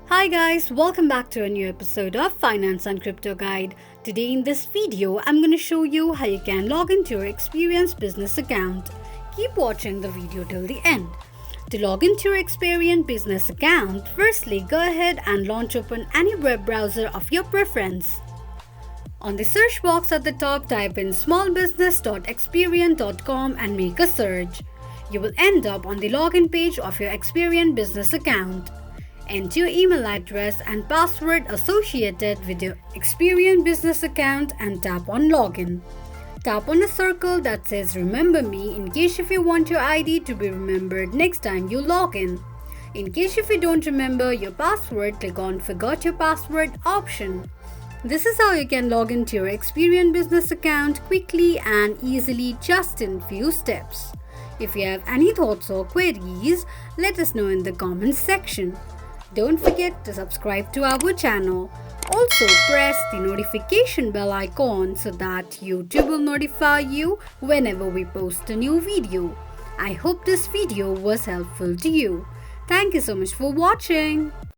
Hi guys, welcome back to a new episode of Finance and Crypto Guide. Today in this video, I'm going to show you how you can log into your Experian Business account. Keep watching the video till the end. To log into your Experian Business account, firstly go ahead and launch open any web browser of your preference. On the search box at the top, type in smallbusiness.experian.com and make a search. You will end up on the login page of your Experian Business account. Enter your email address and password associated with your Experian Business account and tap on Login. Tap on a circle that says Remember Me in case if you want your ID to be remembered next time you log in. In case if you don't remember your password, click on Forgot Your Password option. This is how you can log into your Experian Business account quickly and easily just in few steps. If you have any thoughts or queries, let us know in the comments section. Don't forget to subscribe to our channel. Also press the notification bell icon so that YouTube will notify you whenever we post a new video. I hope this video was helpful to you. Thank you so much for watching.